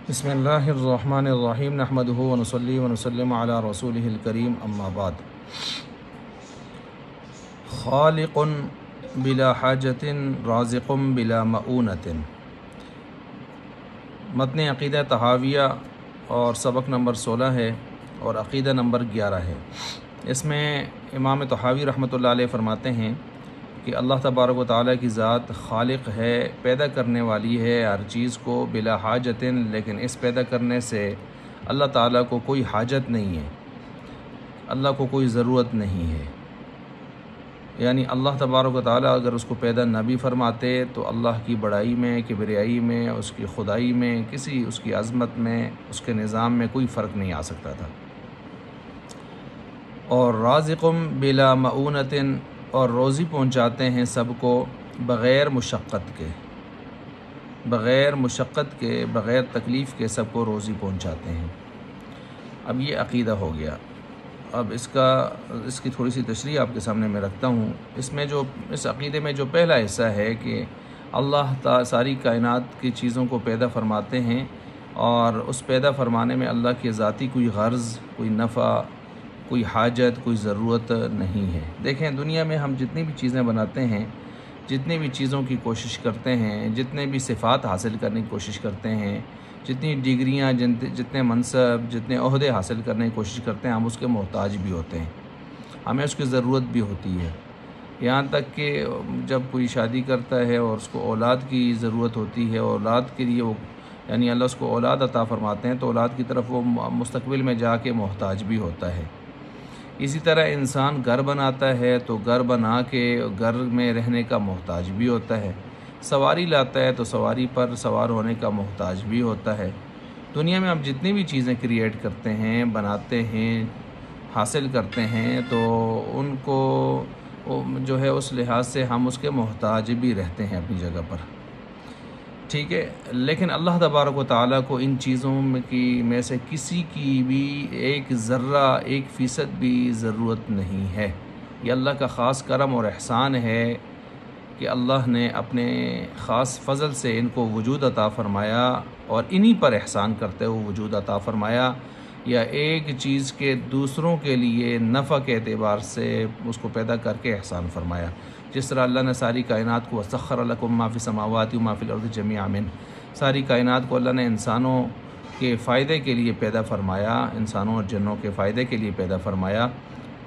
بسم اللہ الرحمن الرحیم نحمدہ ونصلی ونسلم علی رسولہ الکریم اما بعد۔ خالق بلا حاجت رازق بلا مؤونۃ۔ متن عقیدہ طحاویہ اور سبق نمبر 16 ہے اور عقیدہ نمبر 11 ہے۔ اس میں امام طحاوی رحمۃ اللہ علیہ فرماتے ہیں کہ اللہ تبارک و تعالیٰ کی ذات خالق ہے، پیدا کرنے والی ہے ہر چیز کو بلا حاجت، لیکن اس پیدا کرنے سے اللہ تعالیٰ کو کوئی حاجت نہیں ہے، اللہ کو کوئی ضرورت نہیں ہے۔ یعنی اللہ تبارک و تعالیٰ اگر اس کو پیدا نہ بھی فرماتے تو اللہ کی بڑائی میں، کبریائی میں، اس کی خدائی میں، کسی اس کی عظمت میں، اس کے نظام میں کوئی فرق نہیں آ سکتا تھا۔ اور رازق بلا مؤونۃ، اور روزی پہنچاتے ہیں سب کو بغیر مشقت کے، بغیر مشقت کے، بغیر تکلیف کے سب کو روزی پہنچاتے ہیں۔ اب یہ عقیدہ ہو گیا۔ اب اس کی تھوڑی سی تشریح آپ کے سامنے میں رکھتا ہوں۔ اس عقیدے میں جو پہلا حصہ ہے کہ اللہ ساری کائنات کی چیزوں کو پیدا فرماتے ہیں، اور اس پیدا فرمانے میں اللہ کی ذاتی کوئی غرض، کوئی نفع، کوئی حاجت، کوئی ضرورت نہیں ہے۔ دیکھیں دنیا میں ہم جتنی بھی چیزیں بناتے ہیں، جتنی بھی چیزوں کی کوشش کرتے ہیں، جتنے بھی صفات حاصل کرنے کی کوشش کرتے ہیں، جتنی ڈگریاں، جتنے منصب، جتنے عہدے حاصل کرنے کی کوشش کرتے ہیں، ہم اس کے محتاج بھی ہوتے ہیں، ہمیں اس کی ضرورت بھی ہوتی ہے۔ یہاں تک کہ جب کوئی شادی کرتا ہے اور اس کو اولاد کی ضرورت ہوتی ہے، اولاد کے لیے وہ یعنی اللہ اس کو اولاد عطا فرماتے ہیں تو اولاد کی طرف وہ مستقبل میں جا کے محتاج بھی ہوتا ہے۔ اسی طرح انسان گھر بناتا ہے تو گھر بنا کے گھر میں رہنے کا محتاج بھی ہوتا ہے، سواری لاتا ہے تو سواری پر سوار ہونے کا محتاج بھی ہوتا ہے۔ دنیا میں ہم جتنی بھی چیزیں کریٹ کرتے ہیں، بناتے ہیں، حاصل کرتے ہیں، تو ان کو جو ہے اس لحاظ سے ہم اس کے محتاج بھی رہتے ہیں اپنی جگہ پر، ٹھیک ہے۔ لیکن اللہ تبارک و تعالیٰ کو ان چیزوں میں سے کسی کی بھی ایک ذرہ، 1% بھی ضرورت نہیں ہے۔ یہ اللہ کا خاص کرم اور احسان ہے کہ اللہ نے اپنے خاص فضل سے ان کو وجود عطا فرمایا، اور انہی پر احسان کرتے ہوئے وجود عطا فرمایا، یا ایک چیز کے دوسروں کے لیے نفع کے اعتبار سے اس کو پیدا کر کے احسان فرمایا۔ جس طرح اللہ نے ساری کائنات کو وَسَخَّرَ لَكُم مَّا فِي السَّمَاوَاتِ وَمَا فِي الْأَرْضِ جَمِيعًا مِّنْهُ، ساری کائنات کو اللہ نے انسانوں کے فائدے کے لیے پیدا فرمایا، انسانوں اور جنوں کے فائدے کے لیے پیدا فرمایا،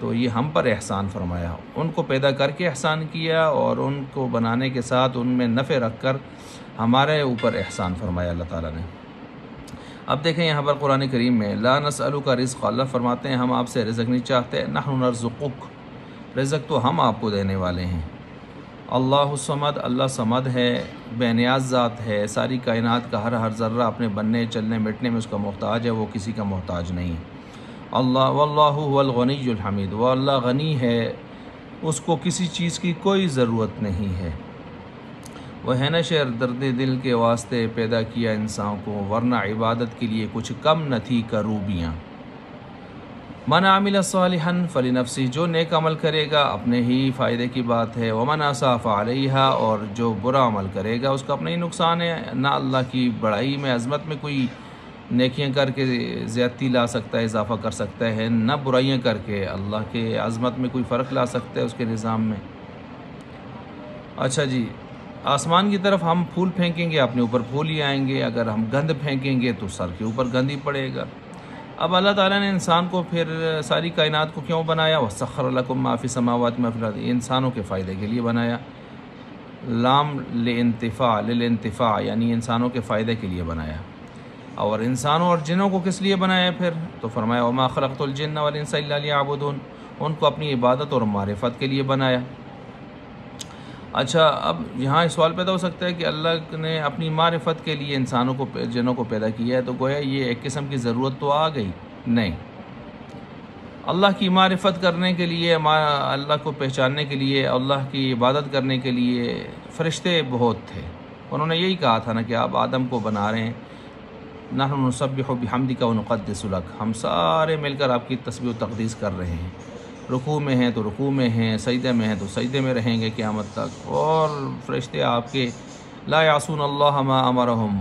تو یہ ہم پر احسان فرمایا۔ ان کو پیدا کر کے احسان کیا، اور ان کو بنانے کے ساتھ ان میں نفع رکھ کر ہمارے اوپر احسان فرمایا اللہ تعالیٰ نے۔ اب دیکھیں یہاں پر قرآن کریم میں لا نسألک رزقا، اللہ فرماتے ہیں ہم آپ سے رزق نہیں چاہتے، نحن نرزقک، رزق تو ہم آپ کو دینے والے ہیں۔ اللہ الصمد، اللہ صمد ہے، بے نیاز ذات ہے، ساری کائنات کا ہر ذرہ اپنے بننے، چلنے، مٹنے میں اس کا محتاج ہے، وہ کسی کا محتاج نہیں ہے۔ اللہ واللہ هو الغنی الحمید، وہ اللہ غنی ہے، اس کو کسی چیز کی کوئی ضرورت نہیں ہے۔ وہ ہے نا شعر، درد دل کے واسطے پیدا کیا انسان کو، ورنہ عبادت کے لیے کچھ کم نہ تھی کروبیاں۔ من عمل صالحا فلنفسہ، جو نیک عمل کرے گا اپنے ہی فائدے کی بات ہے، ومن اساء فعلیہا، اور جو برا عمل کرے گا اس کا اپنا ہی نقصان ہے۔ نہ اللہ کی بڑائی میں، عظمت میں کوئی نیکیاں کر کے زیادتی لا سکتا ہے، اضافہ کر سکتا ہے، نہ برائیاں کر کے اللہ کے عظمت میں کوئی فرق لا سکتا ہے اس کے نظام میں۔ اچھا جی، آسمان کی طرف ہم پھول پھینکیں گے اپنے اوپر پھول ہی آئیں گے، اگر ہم گند پھینکیں گے تو سر کے اوپر گند ہی پڑے گا۔ اب اللہ تعالیٰ نے انسان کو پھر ساری کائنات کو کیوں بنایا؟ وَسَخَّرَ لَكُم مَّا فِي السَّمَاوَاتِ وَمَا فِي الْأَرْضِ، انسانوں کے فائدے کے لیے بنایا۔ لام للانتفاع، یعنی انسانوں کے فائدے کے لیے بنایا۔ اور انسانوں اور جنوں کو کس لیے بنایا پھر؟ تو فرمایا وَمَا خَلَقْتُ الْجِنَّ وَالْإِنسَ إِلَّا لِيَعْبُدُونِ، ان کو اپنی عبادت اور معرفت کے لیے بنایا۔ اچھا، اب یہاں سوال پیدا ہو سکتا ہے کہ اللہ نے اپنی معرفت کے لیے انسانوں کو، جنوں کو پیدا کیا ہے، تو گویا یہ ایک قسم کی ضرورت تو آ گئی؟ نہیں، اللہ کی معرفت کرنے کے لیے، اللہ کو پہچاننے کے لیے، اللہ کی عبادت کرنے کے لیے فرشتے بہت تھے۔ انہوں نے یہی کہا تھا نا کہ آپ آدم کو بنا رہے ہیں، نحن نسبح بحمدک ونقدس لک، ہم سارے مل کر آپ کی تسبیح و تقدیس کر رہے ہیں، رکوع میں ہیں تو رکوع میں ہیں، سجدے میں ہیں تو سجدے میں رہیں گے قیامت تک۔ اور فرشتے آپ کے لا یعصون اللہ ما امرہم،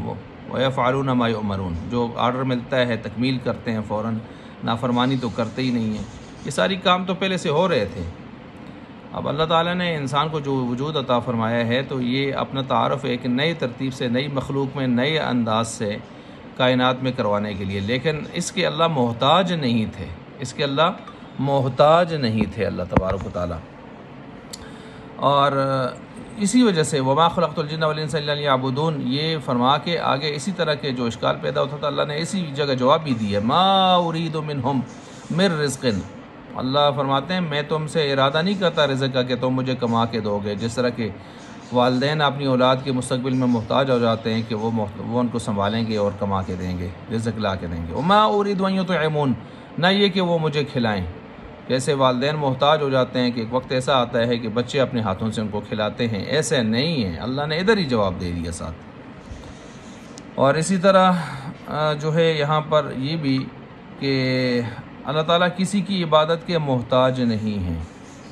وَيَفْعَلُونَ مَا يُؤْمَرُونَ، جو آرڈر ملتا ہے تکمیل کرتے ہیں فوراً، نافرمانی تو کرتے ہی نہیں ہیں۔ یہ ساری کام تو پہلے سے ہو رہے تھے۔ اب اللہ تعالیٰ نے انسان کو جو وجود عطا فرمایا ہے تو یہ اپنا تعارف ایک نئی ترتیب سے، نئی مخلوق میں، نئے انداز سے کائنات میں کروانے کے لیے، لیکن اس کے اللہ محتاج نہیں تھے، اس کے اللہ محتاج نہیں تھے اللہ تبارک و تعالیٰ۔ اور اسی وجہ سے وما خلقت الجن والانس الا لیعبدون، یہ فرما کے آگے اسی طرح کے جو اشکال پیدا ہوتا تھا اللہ نے اسی جگہ جواب بھی دیا، ما ارید منہم من رزق، اللہ فرماتے ہیں میں تم سے ارادہ نہیں کرتا رزق کا کہ تم مجھے کما کے دو گے، جس طرح کہ والدین اپنی اولاد کے مستقبل میں محتاج ہو جاتے ہیں کہ وہ ان کو سنبھالیں گے اور کما کے دیں گے، رزق لا کے دیں گے۔ وما ارید ان یطعمون، نہ یہ کہ وہ مجھے کھلائیں، جیسے والدین محتاج ہو جاتے ہیں کہ ایک وقت ایسا آتا ہے کہ بچے اپنے ہاتھوں سے ان کو کھلاتے ہیں، ایسے نہیں ہیں، اللہ نے ادھر ہی جواب دے دیا ساتھ۔ اور اسی طرح جو ہے یہاں پر یہ بھی کہ اللہ تعالیٰ کسی کی عبادت کے محتاج نہیں ہیں۔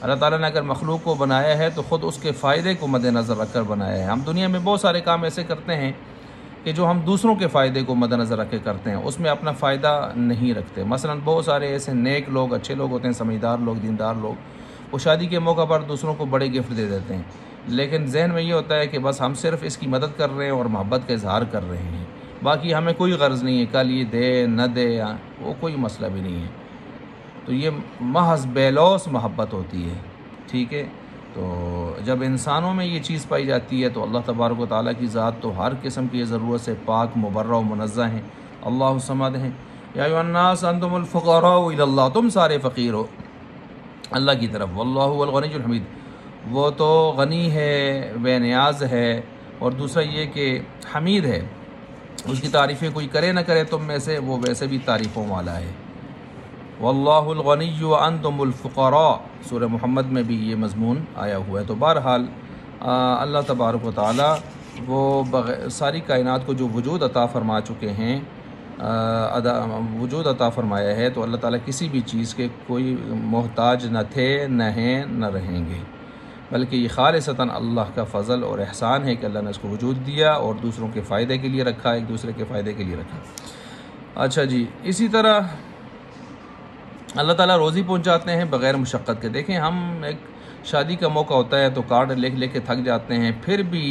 اللہ تعالیٰ نے اگر مخلوق کو بنایا ہے تو خود اس کے فائدے کو مد نظر رکھ کر بنایا ہے۔ ہم دنیا میں بہت سارے کام ایسے کرتے ہیں کہ جو ہم دوسروں کے فائدے کو مد نظر رکھ کے کرتے ہیں، اس میں اپنا فائدہ نہیں رکھتے۔ مثلا بہت سارے ایسے نیک لوگ، اچھے لوگ ہوتے ہیں، سمجھدار لوگ، دیندار لوگ، وہ شادی کے موقع پر دوسروں کو بڑے گفٹ دے دیتے ہیں، لیکن ذہن میں یہ ہوتا ہے کہ بس ہم صرف اس کی مدد کر رہے ہیں اور محبت کا اظہار کر رہے ہیں، باقی ہمیں کوئی غرض نہیں ہے کل یہ دے نہ دے، وہ کوئی مسئلہ بھی نہیں ہے۔ تو یہ محض بے لوث محبت ہوتی ہے، ٹھیک ہے۔ تو جب انسانوں میں یہ چیز پائی جاتی ہے تو اللہ تبارک و تعالیٰ کی ذات تو ہر قسم کی ضرورت سے پاک، مبرہ و منزہ ہیں، اللہ الصمد ہیں۔ یا ایھا الناس انتم الفقراء الی اللہ، تم سارے فقیر ہو اللہ کی طرف، واللہ هو الغنی الحمید، وہ تو غنی ہے، بے نیاز ہے، اور دوسرا یہ کہ حمید ہے، اس کی تعریفیں کوئی کرے نہ کرے تم میں سے، وہ ویسے بھی تعریفوں والا ہے۔ واللہ الغنی وانتم الفقراء، سورہ محمد میں بھی یہ مضمون آیا ہوا ہے۔ تو بہرحال اللہ تبارک و تعالیٰ وہ ساری کائنات کو جو وجود عطا فرما چکے ہیں، وجود عطا فرمایا ہے، تو اللہ تعالیٰ کسی بھی چیز کے کوئی محتاج نہ تھے، نہ ہیں، نہ رہیں گے، بلکہ یہ خالصتاً اللہ کا فضل اور احسان ہے کہ اللہ نے اس کو وجود دیا اور دوسروں کے فائدے کے لیے رکھا، ایک دوسرے کے فائدے کے لیے رکھا۔ اچھا جی، اسی طرح اللہ تعالیٰ روزی پہنچاتے ہیں بغیر مشقت کے۔ دیکھیں ہم ایک شادی کا موقع ہوتا ہے تو کارڈ لکھ لے کے تھک جاتے ہیں، پھر بھی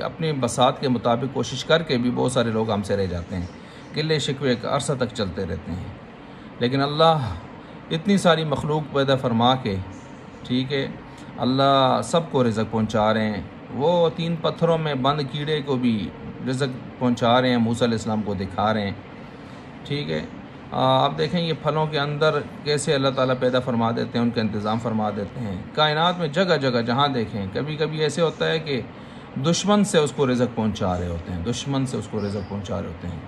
اپنی بساط کے مطابق کوشش کر کے بھی بہت سارے لوگ ہم سے رہ جاتے ہیں، گلے شکوے ایک عرصہ تک چلتے رہتے ہیں، لیکن اللہ اتنی ساری مخلوق پیدا فرما کے، ٹھیک ہے، اللہ سب کو رزق پہنچا رہے ہیں، وہ 3 پتھروں میں بند کیڑے کو بھی رزق پہنچا رہے ہیں، موسیٰ علیہ السلام کو دکھا رہے ہیں، ٹھیک ہے۔ آپ دیکھیں یہ پھلوں کے اندر کیسے اللہ تعالیٰ پیدا فرما دیتے ہیں، ان کا انتظام فرما دیتے ہیں، کائنات میں جگہ جگہ جہاں دیکھیں، کبھی کبھی ایسے ہوتا ہے کہ دشمن سے اس کو رزق پہنچا رہے ہوتے ہیں، دشمن سے اس کو رزق پہنچا رہے ہوتے ہیں،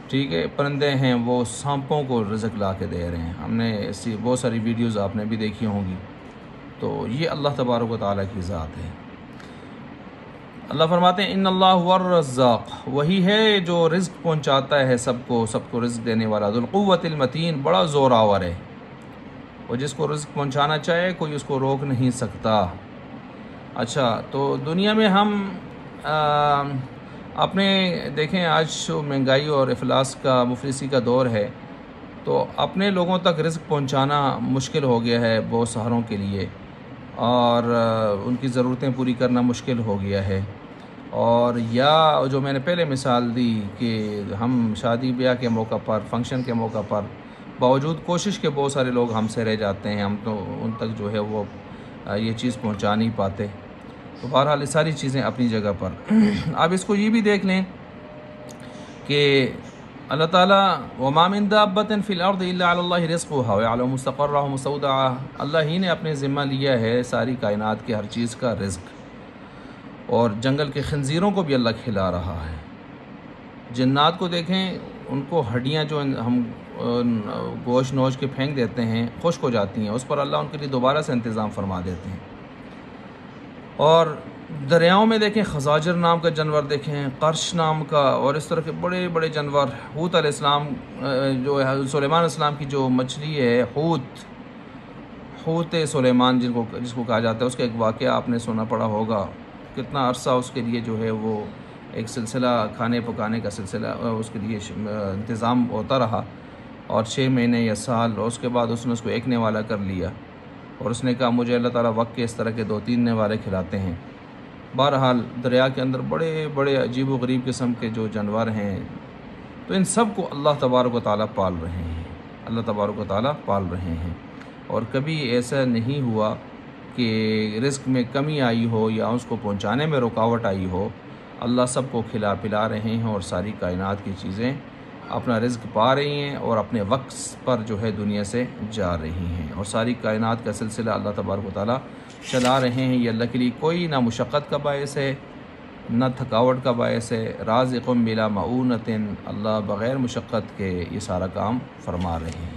ٹھیک ہے۔ پرندے ہیں وہ سانپوں کو رزق لا کے دے رہے ہیں، ہم نے ایسی بہت ساری ویڈیوز آپ نے بھی دیکھی ہوں گی۔ تو یہ اللہ تبارک و تعالیٰ کی ذات ہے۔ اللہ فرماتے ہیں ان اللہ هو الرزاق، وہی ہے جو رزق پہنچاتا ہے سب کو رزق دینے والا، ذو القوت المتین، بڑا زور آور ہے، وہ جس کو رزق پہنچانا چاہے کوئی اس کو روک نہیں سکتا۔ اچھا، تو دنیا میں ہم اپنے دیکھیں آج مہنگائی اور افلاس کا، مفلسی کا دور ہے، تو اپنے لوگوں تک رزق پہنچانا مشکل ہو گیا ہے بہت ساروں کے لیے، اور ان کی ضرورتیں پوری کرنا مشکل ہو گیا ہے۔ اور یا جو میں نے پہلے مثال دی کہ ہم شادی بیاہ کے موقع پر، فنکشن کے موقع پر، باوجود کوشش کے بہت سارے لوگ ہم سے رہ جاتے ہیں، ہم تو ان تک جو ہے وہ یہ چیز پہنچا نہیں پاتے۔ تو بہرحال یہ ساری چیزیں اپنی جگہ پر۔ اب اس کو یہ بھی دیکھ لیں کہ اللہ تعالیٰ وَمَا مِن دَابَّةٍ فِي الْأَرْضِ إِلَّا عَلَى اللَّهِ رِزْقُهَا وَيَعْلَمُ مُسْتَقَرَّهَا وَمُسْتَوْدَعَهَا، اللہ ہی نے اپنے ذمہ لیا ہے ساری کائنات کے ہر چیز کا رزق، اور جنگل کے خنزیروں کو بھی اللہ کھلا رہا ہے۔ جنات کو دیکھیں، ان کو ہڈیاں جو ہم گوشت نوچ کے پھینک دیتے ہیں خشک ہو جاتی ہیں، اس پر اللہ ان کے لیے دوبارہ سے انتظام فرما دیتے ہیں۔ اور دریاؤں میں دیکھیں، خزاجر نام کا جانور دیکھیں، قرش نام کا، اور اس طرح کے بڑے بڑے جانور، حوت علیہ السلام جو ہے، سلیمان علیہ السلام کی جو مچھلی ہے حوت سلیمان جس کو کہا جاتا ہے، اس کا ایک واقعہ آپ نے سنا پڑا ہوگا، کتنا عرصہ اس کے لیے جو ہے وہ ایک سلسلہ کھانے پکانے کا سلسلہ اس کے لیے انتظام ہوتا رہا، اور 6 مہینے یا سال، اور اس کے بعد اس نے اس کو ایک نوالہ کر لیا، اور اس نے کہا مجھے اللہ تعالیٰ وقت کے اس طرح کے 2-3 نوالے کھلاتے ہیں۔ بہرحال دریا کے اندر بڑے بڑے عجیب و غریب قسم کے جو جانور ہیں، تو ان سب کو اللہ تبارک و تعالیٰ پال رہے ہیں، اللہ تبارک و تعالیٰ پال رہے ہیں۔ اور کبھی ایسا نہیں ہوا کہ رزق میں کمی آئی ہو یا اس کو پہنچانے میں رکاوٹ آئی ہو۔ اللہ سب کو کھلا پلا رہے ہیں، اور ساری کائنات کی چیزیں اپنا رزق پا رہی ہیں اور اپنے وقت پر جو ہے دنیا سے جا رہی ہیں، اور ساری کائنات کا سلسلہ اللہ تبارک و تعالیٰ چلا رہے ہیں۔ یہ اللہ کے لیے کوئی نہ مشقت کا باعث ہے نہ تھکاوٹ کا باعث ہے۔ رازق بلا معونۃ، اللہ بغیر مشقت کے یہ سارا کام فرما رہے ہیں۔